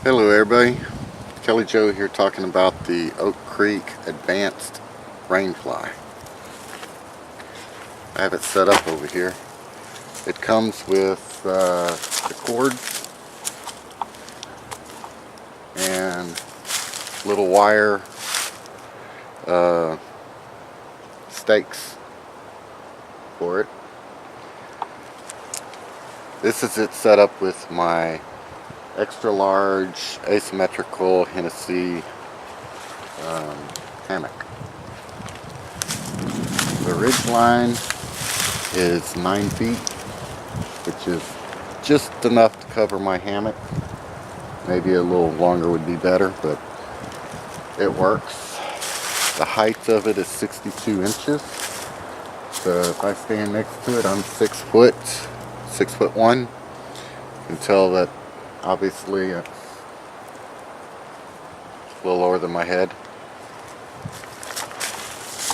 Hello everybody, Kelly Joe here talking about the OakCreek Advanced Rainfly. I have it set up over here. It comes with the cords and little wire stakes for it. This is it set up with my extra large asymmetrical Hennessy hammock. The ridge line is 9 feet, which is just enough to cover my hammock. Maybe a little longer would be better, but it works. The height of it is 62 inches. So if I stand next to it, I'm 6 foot, 6'1". You can tell that obviously it's a little lower than my head.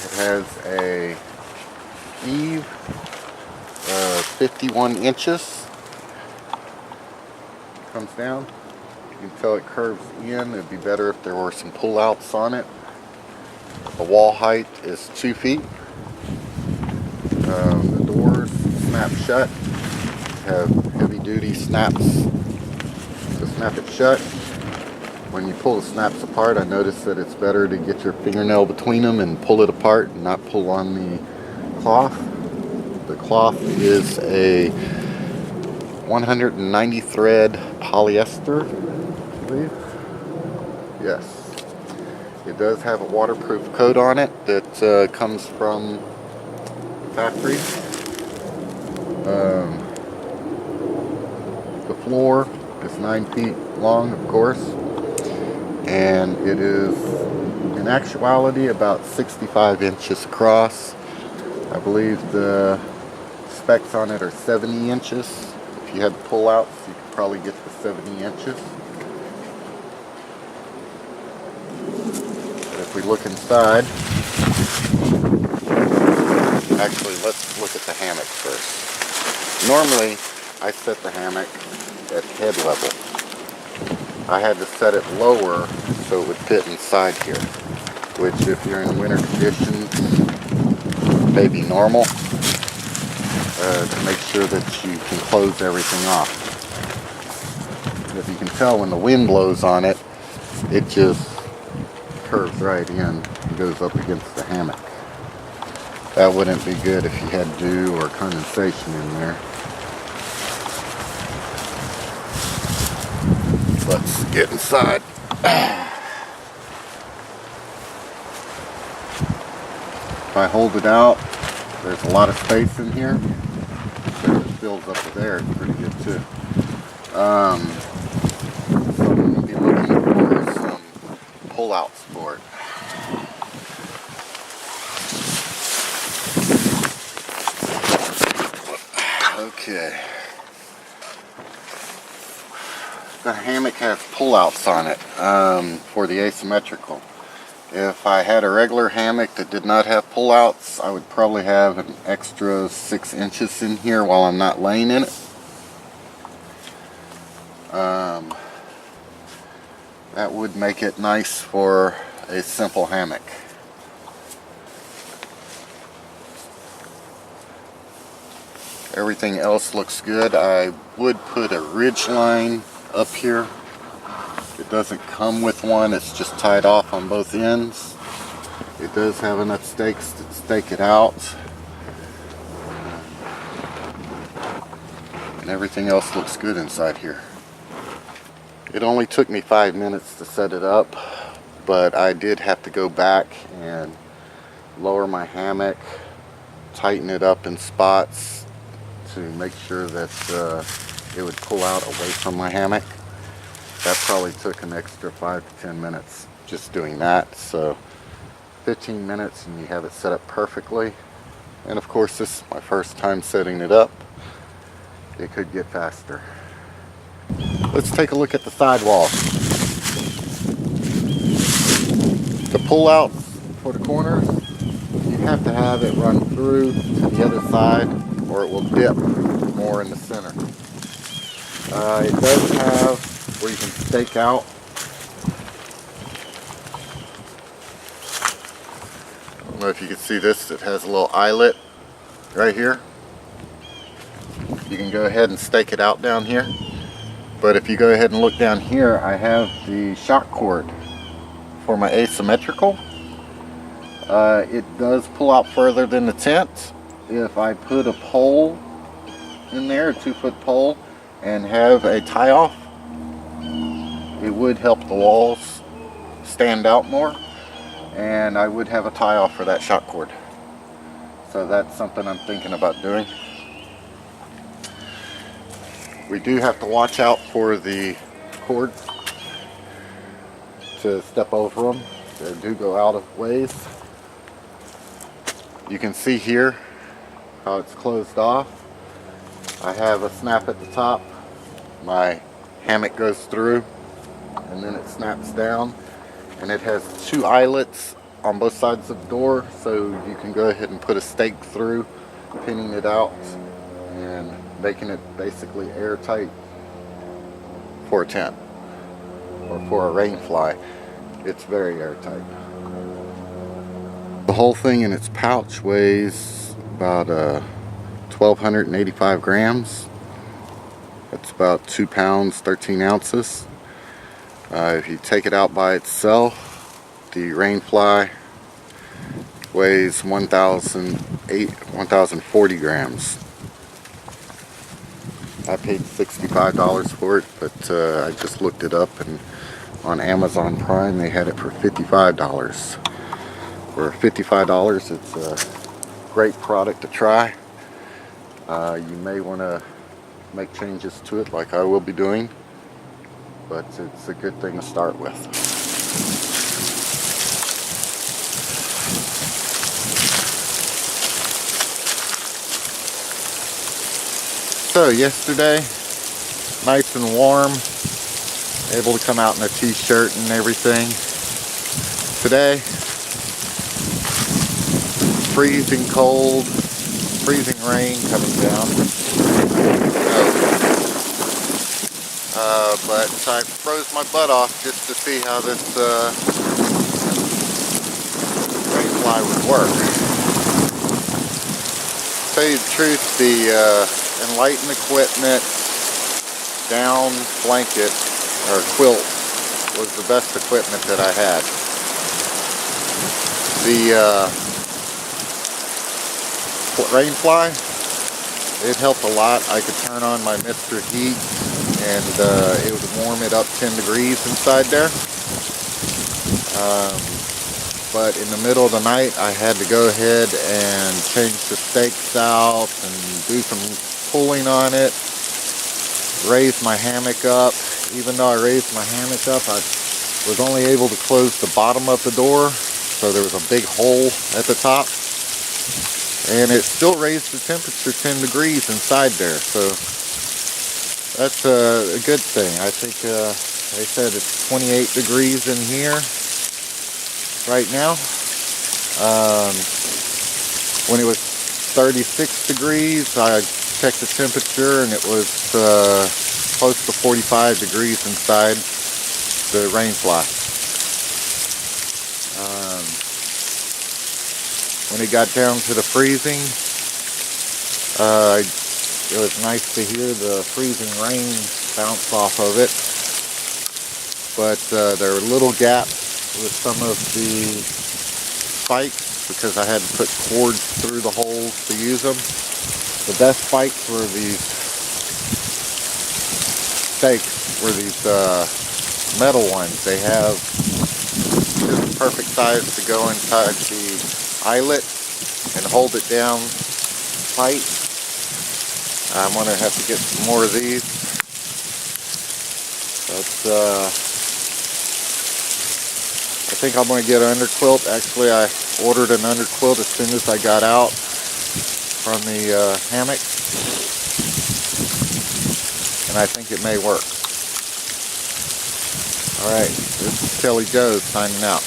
It has a eave of 51 inches. Comes down. You can tell it curves in. It'd be better if there were some pull-outs on it. The wall height is 2 feet. The doors snap shut. Have heavy-duty snaps to snap it shut. When you pull the snaps apart, I noticed that it's better to get your fingernail between them and pull it apart and not pull on the cloth. The cloth is a 190 thread polyester, I believe. Yes. It does have a waterproof coat on it that comes from the factory. The floor is 9 feet long, of course, and it is in actuality about 65 inches across. I believe the specs on it are 70 inches. If you had pull-outs, you could probably get to 70 inches. But if we look inside, actually let's look at the hammock first. Normally, I set the hammock at head level. I had to set it lower so it would fit inside here, which if you're in winter conditions may be normal, to make sure that you can close everything off. If you can tell, when the wind blows on it, it just curves right in and goes up against the hammock. That wouldn't be good if you had dew or condensation in there. Let's get inside. If I hold it out, there's a lot of space in here. So it fills up to there. It's pretty good too. So I'm going to be looking for some pull-outs for it. Okay. The hammock has pull-outs on it for the asymmetrical. If I had a regular hammock that did not have pull-outs, I would probably have an extra 6 inches in here while I'm not laying in it. That would make it nice for a simple hammock. Everything else looks good. I would put a ridge line up here. It doesn't come with one, it's just tied off on both ends. It does have enough stakes to stake it out. And everything else looks good inside here. It only took me 5 minutes to set it up, but I did have to go back and lower my hammock, tighten it up in spots to make sure that it would pull out away from my hammock. That probably took an extra 5 to 10 minutes just doing that. So 15 minutes and you have it set up perfectly. And of course, this is my first time setting it up. It could get faster. Let's take a look at the sidewall. The pull outs for the corners, you have to have it run through to the other side or it will dip more in the center. It does have where you can stake out. I don't know if you can see this, it has a little eyelet right here. You can go ahead and stake it out down here. But if you go ahead and look down here, I have the shock cord for my asymmetrical. It does pull out further than the tent. If I put a pole in there, a 2-foot pole, and have a tie off, it would help the walls stand out more, and I would have a tie off for that shock cord. So that's something I'm thinking about doing. We do have to watch out for the cords to step over them. They do go out of ways. You can see here how it's closed off. I have a snap at the top. My hammock goes through and then it snaps down, and it has 2 eyelets on both sides of the door, so you can go ahead and put a stake through, pinning it out and making it basically airtight for a tent or for a rain fly. It's very airtight. The whole thing in its pouch weighs about 1,285 grams. That's about 2 pounds, 13 ounces. If you take it out by itself, the rain fly weighs 1,040 grams. I paid $65 for it, but I just looked it up, and on Amazon Prime they had it for $55. For $55, it's a great product to try. You may want to make changes to it like I will be doing, but it's a good thing to start with. So yesterday, nice and warm, able to come out in a t-shirt and everything. Today, freezing cold, freezing rain coming down. But I froze my butt off just to see how this rain fly would work. To tell you the truth, the Enlighten equipment down blanket or quilt was the best equipment that I had. The rain fly, it helped a lot. I could turn on my Mr. Heat and it would warm it up 10 degrees inside there. But in the middle of the night, I had to go ahead and change the stakes out and do some pulling on it, raise my hammock up. Even though I raised my hammock up, I was only able to close the bottom of the door, so there was a big hole at the top, and it still raised the temperature 10 degrees inside there, so that's a good thing. I think they said it's 28 degrees in here right now. When it was 36 degrees, I checked the temperature and it was close to 45 degrees inside the rain fly. When it got down to the freezing, it was nice to hear the freezing rain bounce off of it, but there were little gaps with some of the spikes because I had to put cords through the holes to use them. The best spikes were these stakes, were these metal ones. They have just the perfect size to go inside the eyelet and hold it down tight. I'm going to have to get some more of these. But I think I'm going to get an underquilt. Actually, I ordered an underquilt as soon as I got out from the hammock, and I think it may work. Alright, this is Kelly Joe signing out.